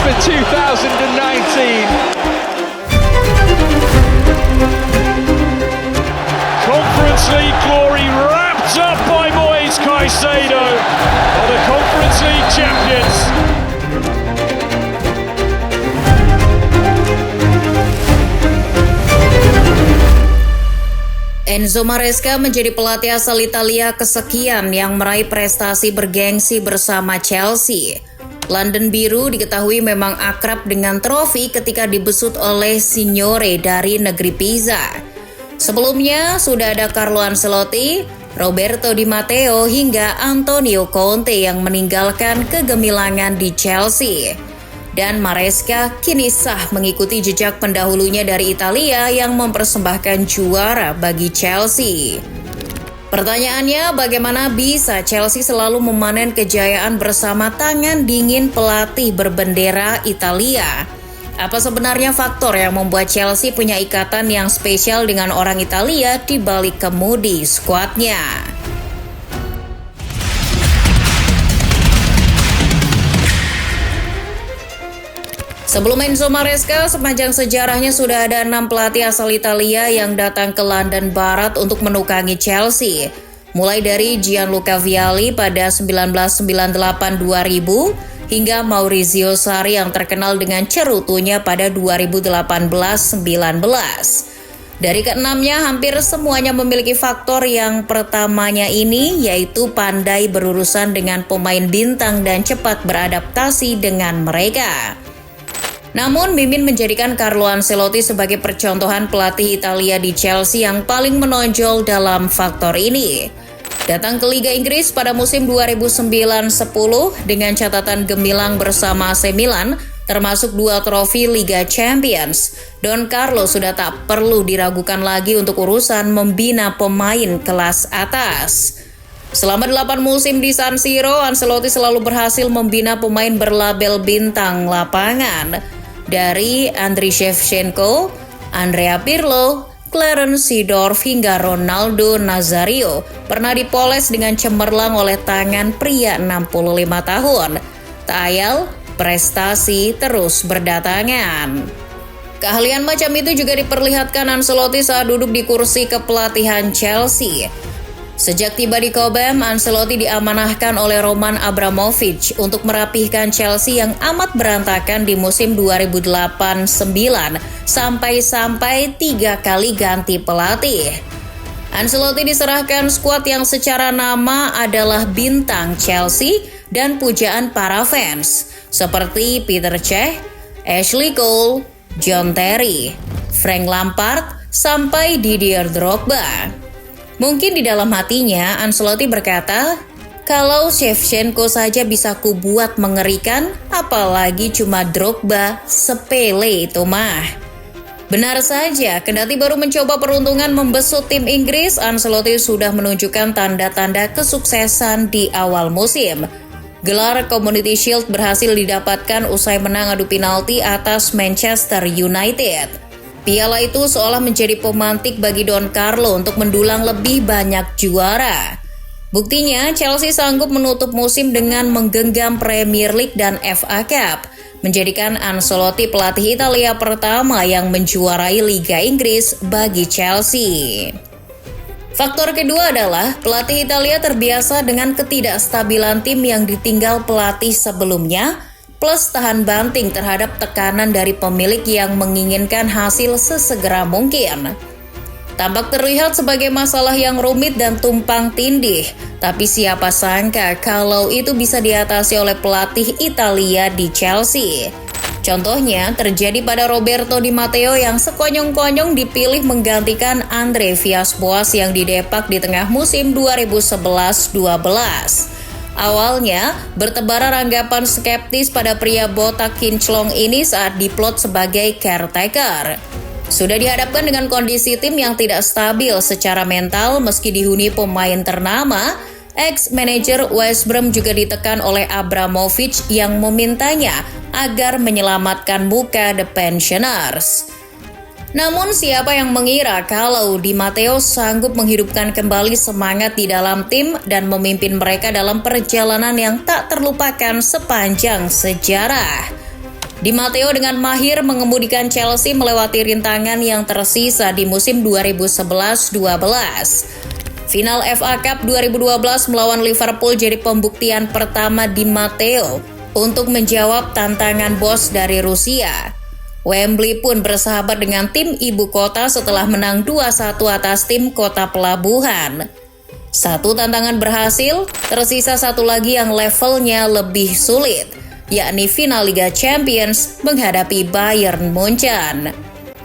for 2019. Conference League glory wrapped up by Moise Caicedo are the Conference League champions. Enzo Maresca menjadi pelatih asal Italia kesekian yang meraih prestasi bergengsi bersama Chelsea. London Biru diketahui memang akrab dengan trofi ketika dibesut oleh Signore dari negeri Pisa. Sebelumnya sudah ada Carlo Ancelotti, Roberto Di Matteo hingga Antonio Conte yang meninggalkan kegemilangan di Chelsea. Dan Maresca kini sah mengikuti jejak pendahulunya dari Italia yang mempersembahkan juara bagi Chelsea. Pertanyaannya, bagaimana bisa Chelsea selalu memanen kejayaan bersama tangan dingin pelatih berbendera Italia? Apa sebenarnya faktor yang membuat Chelsea punya ikatan yang spesial dengan orang Italia di balik kemudi skuadnya? Sebelum Enzo Maresca, sepanjang sejarahnya sudah ada 6 pelatih asal Italia yang datang ke London Barat untuk menukangi Chelsea. Mulai dari Gianluca Vialli pada 1998-2000 hingga Maurizio Sarri yang terkenal dengan cerutunya pada 2018-19. Dari keenamnya, hampir semuanya memiliki faktor yang pertamanya ini, yaitu pandai berurusan dengan pemain bintang dan cepat beradaptasi dengan mereka. Namun, Mimin menjadikan Carlo Ancelotti sebagai percontohan pelatih Italia di Chelsea yang paling menonjol dalam faktor ini. Datang ke Liga Inggris pada musim 2009-10 dengan catatan gemilang bersama AC Milan, termasuk 2 trofi Liga Champions. Don Carlo sudah tak perlu diragukan lagi untuk urusan membina pemain kelas atas. Selama 8 musim di San Siro, Ancelotti selalu berhasil membina pemain berlabel bintang lapangan. Dari Andriy Shevchenko, Andrea Pirlo, Clarence Seedorf hingga Ronaldo Nazario pernah dipoles dengan cemerlang oleh tangan pria 65 tahun. Tak ayal, prestasi terus berdatangan. Keahlian macam itu juga diperlihatkan Ancelotti saat duduk di kursi kepelatihan Chelsea. Sejak tiba di Cobham, Ancelotti diamanahkan oleh Roman Abramovich untuk merapihkan Chelsea yang amat berantakan di musim 2008-9 sampai 3 kali ganti pelatih. Ancelotti diserahkan skuad yang secara nama adalah bintang Chelsea dan pujaan para fans, seperti Peter Cech, Ashley Cole, John Terry, Frank Lampard, sampai Didier Drogba. Mungkin di dalam hatinya, Ancelotti berkata, kalau Shevchenko saja bisa kubuat mengerikan, apalagi cuma Drogba, sepele itu mah. Benar saja, kendati baru mencoba peruntungan membesut tim Inggris, Ancelotti sudah menunjukkan tanda-tanda kesuksesan di awal musim. Gelar Community Shield berhasil didapatkan usai menang adu penalti atas Manchester United. Piala itu seolah menjadi pemantik bagi Don Carlo untuk mendulang lebih banyak juara. Buktinya, Chelsea sanggup menutup musim dengan menggenggam Premier League dan FA Cup, menjadikan Ancelotti pelatih Italia pertama yang menjuarai Liga Inggris bagi Chelsea. Faktor kedua adalah pelatih Italia terbiasa dengan ketidakstabilan tim yang ditinggal pelatih sebelumnya, plus tahan banting terhadap tekanan dari pemilik yang menginginkan hasil sesegera mungkin. Tampak terlihat sebagai masalah yang rumit dan tumpang tindih, tapi siapa sangka kalau itu bisa diatasi oleh pelatih Italia di Chelsea. Contohnya terjadi pada Roberto Di Matteo yang sekonyong-konyong dipilih menggantikan Andre Villas-Boas yang didepak di tengah musim 2011-12. Awalnya, bertebaran anggapan skeptis pada pria botak kinclong ini saat diplot sebagai caretaker. Sudah dihadapkan dengan kondisi tim yang tidak stabil secara mental meski dihuni pemain ternama, ex-manajer West Brom juga ditekan oleh Abramovich yang memintanya agar menyelamatkan muka The Pensioners. Namun siapa yang mengira kalau Di Matteo sanggup menghidupkan kembali semangat di dalam tim dan memimpin mereka dalam perjalanan yang tak terlupakan sepanjang sejarah. Di Matteo dengan mahir mengemudikan Chelsea melewati rintangan yang tersisa di musim 2011-12. Final FA Cup 2012 melawan Liverpool jadi pembuktian pertama Di Matteo untuk menjawab tantangan bos dari Rusia. Wembley pun bersahabat dengan tim ibu kota setelah menang 2-1 atas tim kota pelabuhan. Satu tantangan berhasil, tersisa satu lagi yang levelnya lebih sulit, yakni final Liga Champions menghadapi Bayern Munchen.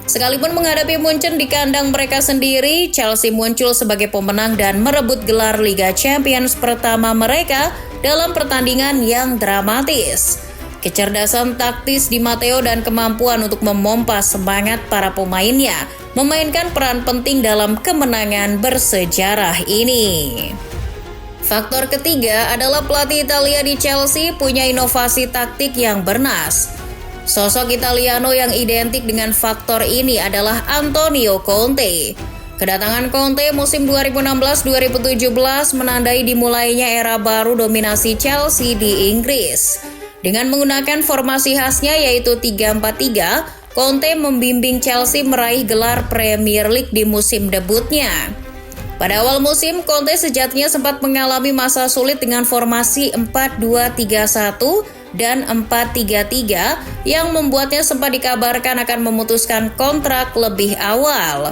Sekalipun menghadapi Munchen di kandang mereka sendiri, Chelsea muncul sebagai pemenang dan merebut gelar Liga Champions pertama mereka dalam pertandingan yang dramatis. Kecerdasan taktis Di Matteo dan kemampuan untuk memompa semangat para pemainnya memainkan peran penting dalam kemenangan bersejarah ini. Faktor ketiga adalah pelatih Italia di Chelsea punya inovasi taktik yang bernas. Sosok Italiano yang identik dengan faktor ini adalah Antonio Conte. Kedatangan Conte musim 2016-2017 menandai dimulainya era baru dominasi Chelsea di Inggris. Dengan menggunakan formasi khasnya yaitu 3-4-3, Conte membimbing Chelsea meraih gelar Premier League di musim debutnya. Pada awal musim, Conte sejatinya sempat mengalami masa sulit dengan formasi 4-2-3-1 dan 4-3-3 yang membuatnya sempat dikabarkan akan memutuskan kontrak lebih awal.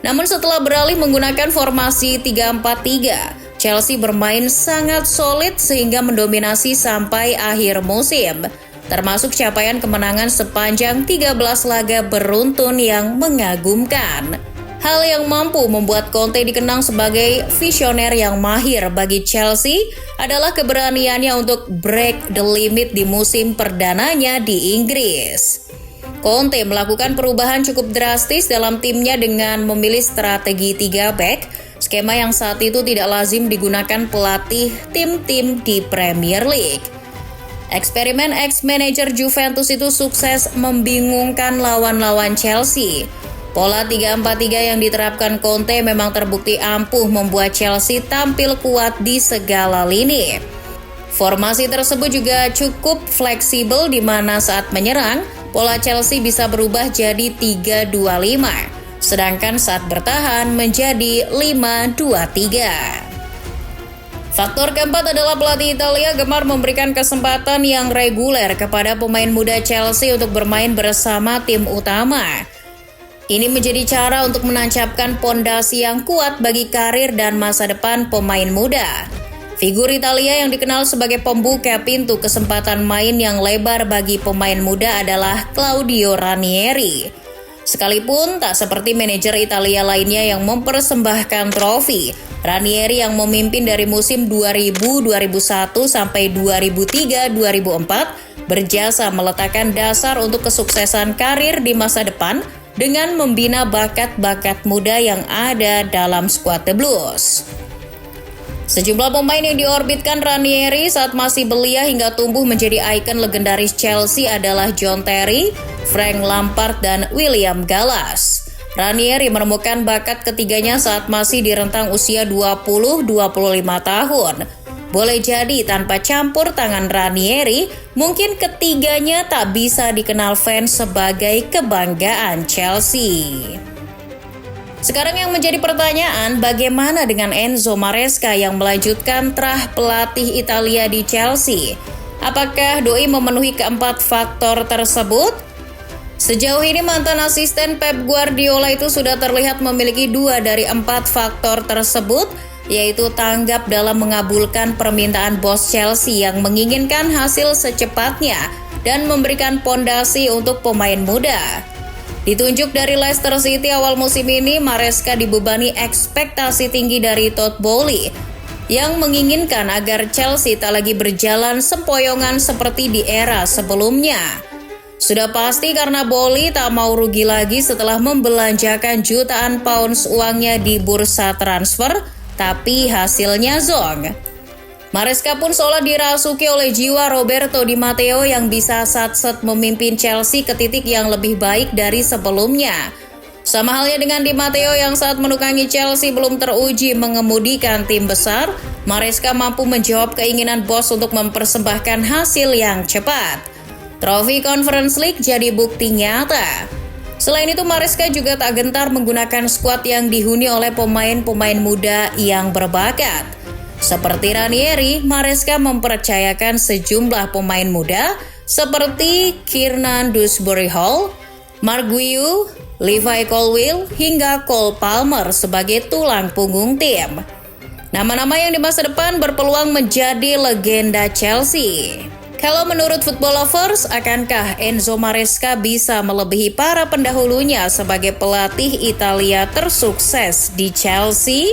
Namun setelah beralih menggunakan formasi 3-4-3, Chelsea bermain sangat solid sehingga mendominasi sampai akhir musim, termasuk capaian kemenangan sepanjang 13 laga beruntun yang mengagumkan. Hal yang mampu membuat Conte dikenang sebagai visioner yang mahir bagi Chelsea adalah keberaniannya untuk break the limit di musim perdananya di Inggris. Conte melakukan perubahan cukup drastis dalam timnya dengan memilih strategi 3 back, skema yang saat itu tidak lazim digunakan pelatih tim-tim di Premier League. Eksperimen ex-manajer Juventus itu sukses membingungkan lawan-lawan Chelsea. Pola 3-4-3 yang diterapkan Conte memang terbukti ampuh membuat Chelsea tampil kuat di segala lini. Formasi tersebut juga cukup fleksibel di mana saat menyerang, pola Chelsea bisa berubah jadi 3-2-5, sedangkan saat bertahan menjadi 5-2-3. Faktor keempat adalah pelatih Italia gemar memberikan kesempatan yang reguler kepada pemain muda Chelsea untuk bermain bersama tim utama. Ini menjadi cara untuk menancapkan pondasi yang kuat bagi karir dan masa depan pemain muda. Figur Italia yang dikenal sebagai pembuka pintu kesempatan main yang lebar bagi pemain muda adalah Claudio Ranieri. Sekalipun tak seperti manajer Italia lainnya yang mempersembahkan trofi, Ranieri yang memimpin dari musim 2000-2001 sampai 2003-2004 berjasa meletakkan dasar untuk kesuksesan karir di masa depan dengan membina bakat-bakat muda yang ada dalam skuad The Blues. Sejumlah pemain yang diorbitkan Ranieri saat masih belia hingga tumbuh menjadi ikon legendaris Chelsea adalah John Terry, Frank Lampard, dan William Gallas. Ranieri menemukan bakat ketiganya saat masih di rentang usia 20-25 tahun. Boleh jadi tanpa campur tangan Ranieri, mungkin ketiganya tak bisa dikenal fans sebagai kebanggaan Chelsea. Sekarang yang menjadi pertanyaan, bagaimana dengan Enzo Maresca yang melanjutkan trah pelatih Italia di Chelsea? Apakah doi memenuhi keempat faktor tersebut? Sejauh ini mantan asisten Pep Guardiola itu sudah terlihat memiliki 2 dari 4 faktor tersebut, yaitu tanggap dalam mengabulkan permintaan bos Chelsea yang menginginkan hasil secepatnya dan memberikan pondasi untuk pemain muda. Ditunjuk dari Leicester City awal musim ini, Maresca dibebani ekspektasi tinggi dari Todd Boehly yang menginginkan agar Chelsea tak lagi berjalan sempoyongan seperti di era sebelumnya. Sudah pasti karena Boehly tak mau rugi lagi setelah membelanjakan jutaan pounds uangnya di bursa transfer, tapi hasilnya zong. Maresca pun seolah dirasuki oleh jiwa Roberto Di Matteo yang bisa sat-set memimpin Chelsea ke titik yang lebih baik dari sebelumnya. Sama halnya dengan Di Matteo yang saat menukangi Chelsea belum teruji mengemudikan tim besar, Maresca mampu menjawab keinginan bos untuk mempersembahkan hasil yang cepat. Trofi Conference League jadi bukti nyata. Selain itu, Maresca juga tak gentar menggunakan skuad yang dihuni oleh pemain-pemain muda yang berbakat. Seperti Ranieri, Maresca mempercayakan sejumlah pemain muda seperti Kiernan Dewsbury Hall, Mark Guiu, Levi Colwill, hingga Cole Palmer sebagai tulang punggung tim. Nama-nama yang di masa depan berpeluang menjadi legenda Chelsea. Kalau menurut Football Lovers, akankah Enzo Maresca bisa melebihi para pendahulunya sebagai pelatih Italia tersukses di Chelsea?